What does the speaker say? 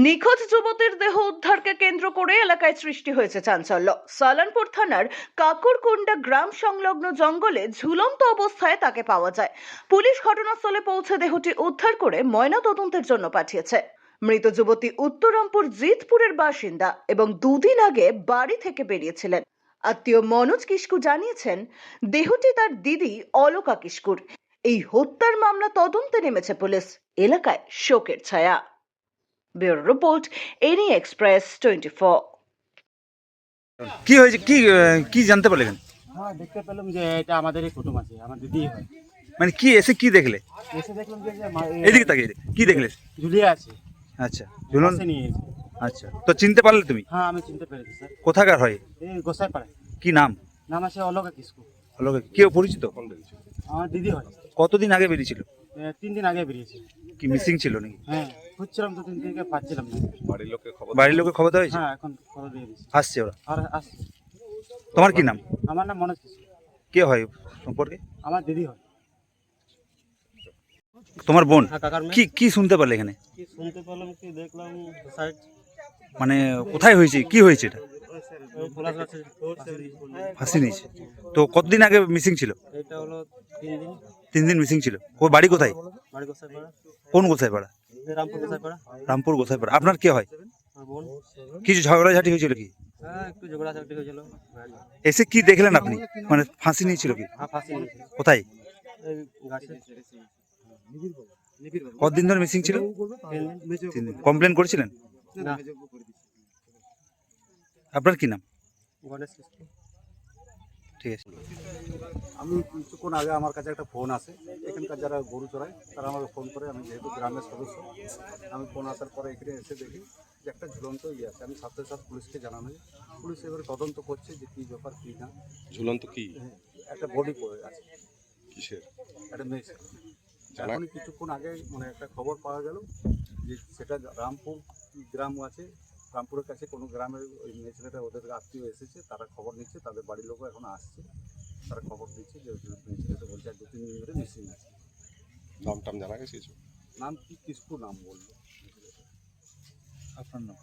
নিখোঁজ যুবতীর দেহ উদ্ধারকে কেন্দ্র করে এলাকায় সৃষ্টি হয়েছে চাঞ্চল্য। সালানপুর থানার কাকুরকুন্ডা গ্রাম সংলগ্ন জঙ্গলে ঝুলন্ত অবস্থায় তাকে পাওয়া যায়। পুলিশ ঘটনাস্থলে পৌঁছে দেহটি উদ্ধার করে ময়নাতদন্তের জন্য পাঠিয়েছে। মৃত যুবতী উত্তরামপুর জিতপুরের বাসিন্দা এবং দুদিন আগে বাড়ি থেকে বেরিয়েছিলেন। আত্মীয় মনোজ কিস্কু জানিয়েছেন, দেহটি তার দিদি অলকা কিস্কুর। এই হত্যার মামলা তদন্তে নেমেছে পুলিশ। এলাকায় শোকের ছায়া। Bureau report, any express 24। কি হয়েছে, কি জানতে পারলেন? হ্যাঁ, দেখতে পেলাম যে এটা আমাদেরই কুটুম আছে, আমার দিদি হয়। মানে কি এসে কি দেখলে? এসে দেখলাম যে এদিকে তাকিয়ে কি দেখলে? ঝুলিয়ে আছে, আচ্ছা, ঝুলন। পাশে নিয়ে এসে। আচ্ছা, তো চিনতে পারলে তুমি? হ্যাঁ, আমি চিনতে পেরেছি স্যার। কোথাকার হয়? এই গোসাইপাড়া। কি নাম? নাম আছে অলকা কিস্কু। হলো, কেউ পরিচিত? আমার দিদি হয়। কতদিন আগে বেরিয়েছিল? 3 দিন আগে বেরিয়েছে। কি মিসিং ছিল নাকি? হ্যাঁ, খুঁজছিলাম 2-3 দিন থেকে, পাচ্ছিলাম না। বাড়ির লোকের খবর দেওয়া হয়েছে? হ্যাঁ, এখন খবর দিয়ে দিয়েছি। আসছে ওরা? আর আসছে। তোমার কি নাম? আমার নাম মনোজ কিস্কু। কে হয় সম্পর্কে? আমার দিদি হয়। তোমার বোন? হ্যাঁ, কাকার মেয়ে। কি কি শুনতে পারলে এখানে? কি শুনতে পেলাম, কি দেখলাম, সাইড মানে কোথায় হয়েছে, কি হয়েছে এটা? ওই পলাশ গাছে ফাঁসি নিয়েছে। তো কতদিন আগে মিসিং ছিল? এটা হলো 3 দিন। 3 দিন মিসিং ছিল। ও বাড়ি কোথায়? বাড়ি গোসাইপাড়া, কোন গোসাইপাড়া? রামপুর গোসাইপাড়া। রামপুর গোসাইপাড়া। আপনার কে হয়? আমার বোন। কিছু ঝগড়াঝাটি হয়েছিল কি? হ্যাঁ, একটু ঝগড়াঝাটি হয়েছিল। এসে কি দেখলেন আপনি? মানে ফাঁসি নিয়েছিল কি? হ্যাঁ, ফাঁসি নিয়েছিল। কোথায়? এই গাছে। কতদিন ধরে মিসিং ছিল? 3 দিন। কমপ্লেন করেছিলেন? না, আপনার কি নাম? গণেশ কিস্কু। ঠিক আছে। আমি কিছুক্ষণ আগে আমার কাছে একটা ফোন আসে, এখানকার যারা গরু চড়ায় তারা আমাকে ফোন করে। আমি যেহেতু গ্রামের সদস্য, আমি ফোন আসার পরে এখানে এসে দেখি যে একটা ঝুলন্ত আছে। আমি সাথে সাথে পুলিশকে জানানো হয়। পুলিশ এবারে তদন্ত করছে যে কী ব্যাপার কী না। ঝুলন্ত কি? একটা বডি পড়ে আছে, কিসের? একটা মেয়ে। এখনই কিছুক্ষণ আগে মানে একটা খবর পাওয়া গেল যে সেটা রামপুর গ্রাম আছে, রামপুরের কাছে কোনো গ্রামের ওই মেয়ে ছেলেটা, ওদের আত্মীয় এসেছে, তারা খবর নিচ্ছে, তাদের বাড়ির লোকও এখন আসছে। তারা খবর দিচ্ছে যে মেয়ে ছেলেটা বলছে 2-3 দিন ধরে মিসিং আছে। নাম টাম জানা গেছে কিছু? নাম কি কিস্কু নাম বললো। আপনার নাম?